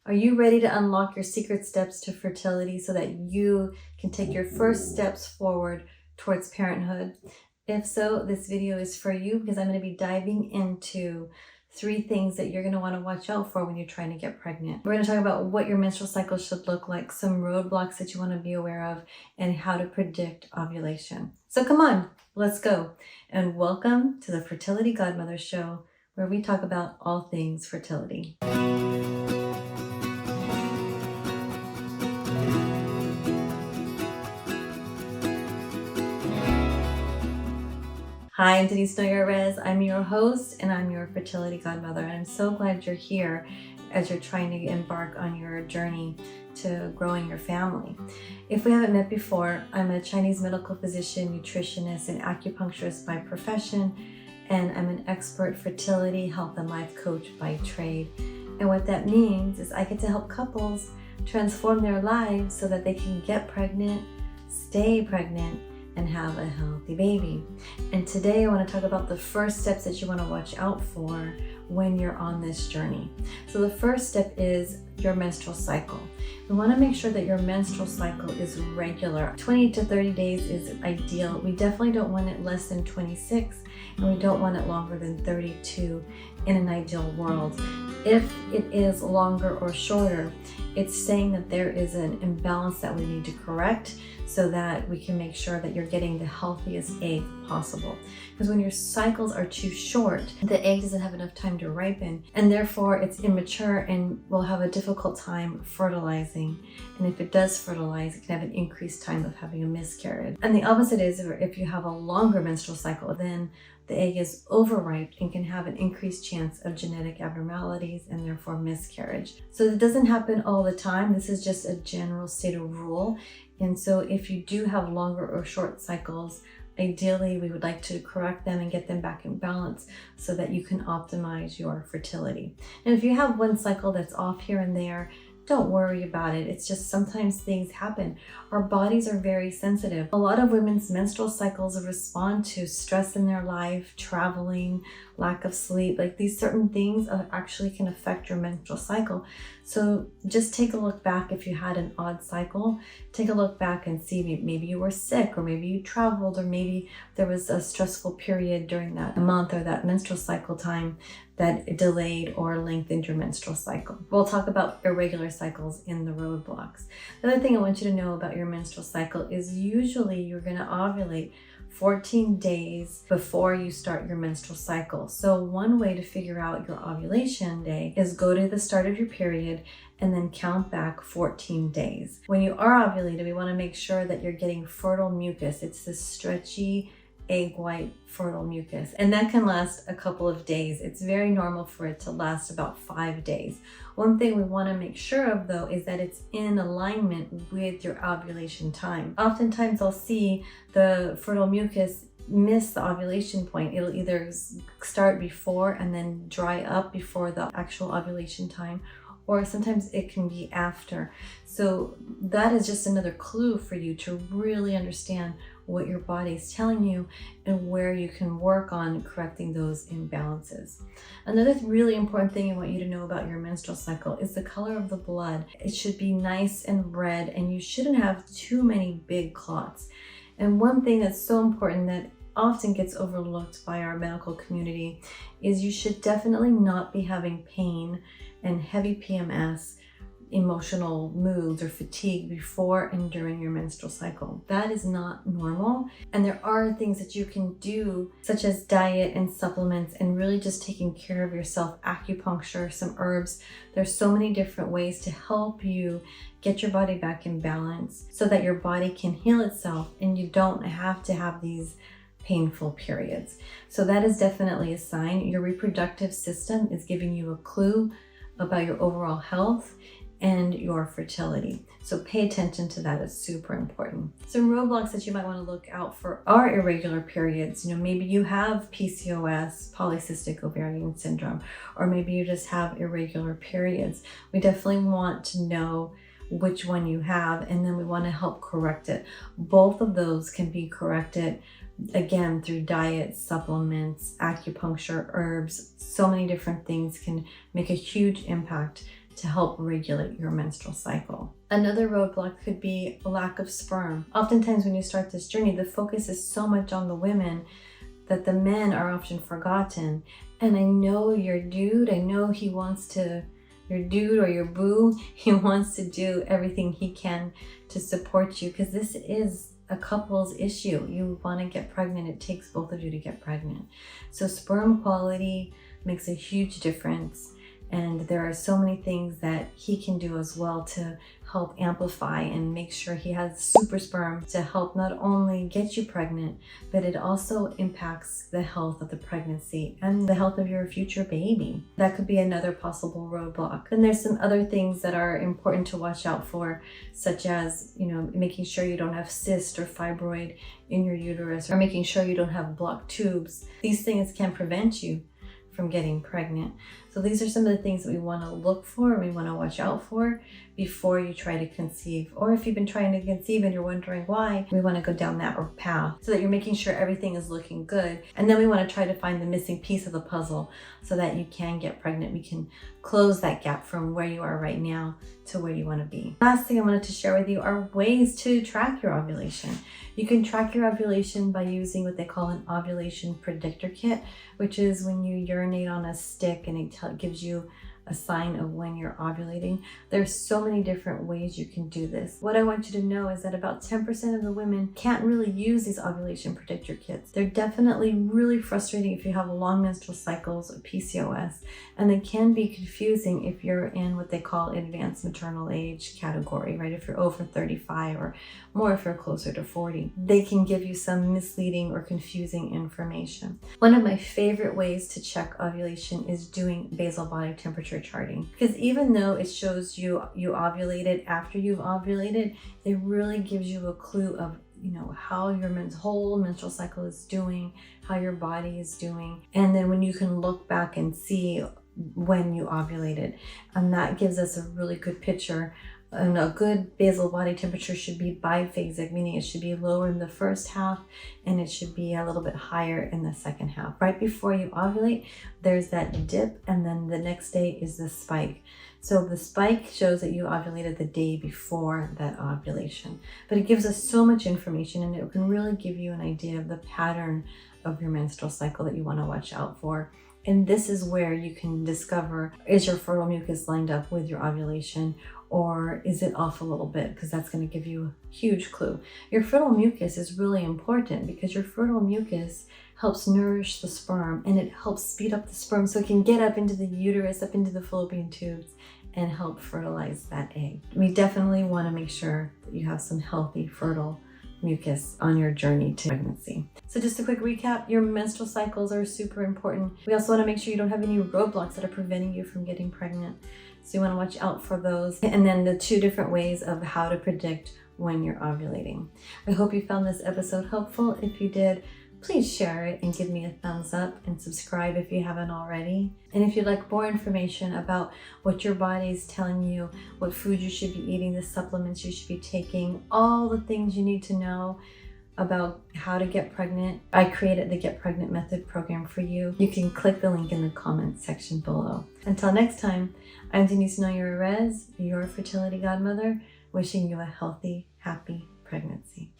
Are you ready to unlock your secret steps to fertility so that you can take your first steps forward towards parenthood? If so, this video is for you because I'm going to be diving into 3 things that you're going to want to watch out for when you're trying to get pregnant. We're going to talk about what your menstrual cycle should look like, some roadblocks that you want to be aware of, and how to predict ovulation. So come on, let's go. And welcome to the Fertility Godmother Show, where we talk about all things fertility. Hi, I'm Denise Noyerez. I'm your host and I'm your fertility godmother. And I'm so glad you're here as you're trying to embark on your journey to growing your family. If we haven't met before, I'm a Chinese medical physician, nutritionist, and acupuncturist by profession, and I'm an expert fertility, health, and life coach by trade. And what that means is I get to help couples transform their lives so that they can get pregnant, stay pregnant, and have a healthy baby. And today I want to talk about the first steps that you want to watch out for when you're on this journey. So the first step is your menstrual cycle. We want to make sure that your menstrual cycle is regular. 20 to 30 days is ideal. We definitely don't want it less than 26, and we don't want it longer than 32 in an ideal world. If it is longer or shorter, it's saying that there is an imbalance that we need to correct so that we can make sure that you're getting the healthiest egg possible. Because when your cycles are too short, the egg doesn't have enough time to ripen, and therefore it's immature and will have a difficult time fertilizing. And if it does fertilize, it can have an increased time of having a miscarriage. And the opposite is if you have a longer menstrual cycle, then the egg is overripe and can have an increased chance of genetic abnormalities and therefore miscarriage. So it doesn't happen all the time. This is just a general stated rule. And so if you do have longer or short cycles, ideally we would like to correct them and get them back in balance so that you can optimize your fertility. And if you have one cycle that's off here and there, don't worry about it. It's just sometimes things happen. Our bodies are very sensitive. A lot of women's menstrual cycles respond to stress in their life, traveling, lack of sleep. Like these certain things actually can affect your menstrual cycle. So just take a look back if you had an odd cycle. Take a look back and see maybe you were sick, or maybe you traveled, or maybe there was a stressful period during that month or that menstrual cycle time that delayed or lengthened your menstrual cycle. We'll talk about irregular cycles in the roadblocks. The other thing I want you to know about your menstrual cycle is usually you're going to ovulate 14 days before you start your menstrual cycle. So one way to figure out your ovulation day is go to the start of your period and then count back 14 days. When you are ovulating, we want to make sure that you're getting fertile mucus. It's this stretchy egg white fertile mucus, and that can last a couple of days. It's very normal for it to last about 5 days. One thing we want to make sure of though is that it's in alignment with your ovulation time. Oftentimes I'll see the fertile mucus miss the ovulation point. It'll either start before and then dry up before the actual ovulation time, or sometimes it can be after. So that is just another clue for you to really understand what your body is telling you and where you can work on correcting those imbalances. Another really important thing I want you to know about your menstrual cycle is the color of the blood. It should be nice and red, and you shouldn't have too many big clots. And one thing that's so important that often gets overlooked by our medical community is you should definitely not be having pain and heavy PMS, emotional moods, or fatigue before and during your menstrual cycle. That is not normal. And there are things that you can do, such as diet and supplements, and really just taking care of yourself, acupuncture, some herbs. There's so many different ways to help you get your body back in balance so that your body can heal itself and you don't have to have these painful periods. So that is definitely a sign. Your reproductive system is giving you a clue about your overall health and your fertility. So pay attention to that. It's super important. Some roadblocks that you might want to look out for are irregular periods. Maybe you have PCOS, polycystic ovarian syndrome, or maybe you just have irregular periods. We definitely want to know which one you have, and then we want to help correct it. Both of those can be corrected again through diet, supplements, acupuncture, herbs. So many different things can make a huge impact to help regulate your menstrual cycle. Another roadblock could be a lack of sperm. Oftentimes when you start this journey, the focus is so much on the women that the men are often forgotten. And I know your dude, I know he wants to, your dude or your boo, he wants to do everything he can to support you, because this is a couple's issue. You want to get pregnant. It takes both of you to get pregnant. So sperm quality makes a huge difference. And there are so many things that he can do as well to help amplify and make sure he has super sperm to help not only get you pregnant, but it also impacts the health of the pregnancy and the health of your future baby. That could be another possible roadblock. Then there's some other things that are important to watch out for, such as, making sure you don't have cyst or fibroid in your uterus, or making sure you don't have blocked tubes. These things can prevent you from getting pregnant. So these are some of the things that we want to look for, we want to watch out for before you try to conceive. Or if you've been trying to conceive and you're wondering why, we want to go down that path so that you're making sure everything is looking good. And then we want to try to find the missing piece of the puzzle so that you can get pregnant. We can close that gap from where you are right now to where you want to be. Last thing I wanted to share with you are ways to track your ovulation. You can track your ovulation by using what they call an ovulation predictor kit, which is when you urinate on a stick and it gives you a sign of when you're ovulating. There's so many different ways you can do this. What I want you to know is that about 10% of the women can't really use these ovulation predictor kits. They're definitely really frustrating if you have long menstrual cycles or PCOS, and they can be confusing if you're in what they call advanced maternal age category, right? If you're over 35 or more if you're closer to 40. They can give you some misleading or confusing information. One of my favorite ways to check ovulation is doing basal body temperature charting, because even though it shows you ovulated after you've ovulated, it really gives you a clue of how your whole menstrual cycle is doing, how your body is doing, and then when you can look back and see when you ovulated, and that gives us a really good picture. And a good basal body temperature should be biphasic, meaning it should be lower in the first half and it should be a little bit higher in the second half. Right before you ovulate, there's that dip, and then the next day is the spike. So the spike shows that you ovulated the day before that ovulation. But it gives us so much information, and it can really give you an idea of the pattern of your menstrual cycle that you want to watch out for. And this is where you can discover, is your fertile mucus lined up with your ovulation, or is it off a little bit? Because that's going to give you a huge clue. Your fertile mucus is really important because your fertile mucus helps nourish the sperm, and it helps speed up the sperm so it can get up into the uterus, up into the fallopian tubes, and help fertilize that egg. We definitely want to make sure that you have some healthy, fertile mucus on your journey to pregnancy. So just a quick recap, your menstrual cycles are super important. We also want to make sure you don't have any roadblocks that are preventing you from getting pregnant. So you want to watch out for those. And then the 2 different ways of how to predict when you're ovulating. I hope you found this episode helpful. If you did, please share it and give me a thumbs up, and subscribe if you haven't already. And if you'd like more information about what your body is telling you, what food you should be eating, the supplements you should be taking, all the things you need to know about how to get pregnant, I created the Get Pregnant Method program for you. You can click the link in the comments section below. Until next time, I'm Denise Noyerez, your fertility godmother, wishing you a healthy, happy pregnancy.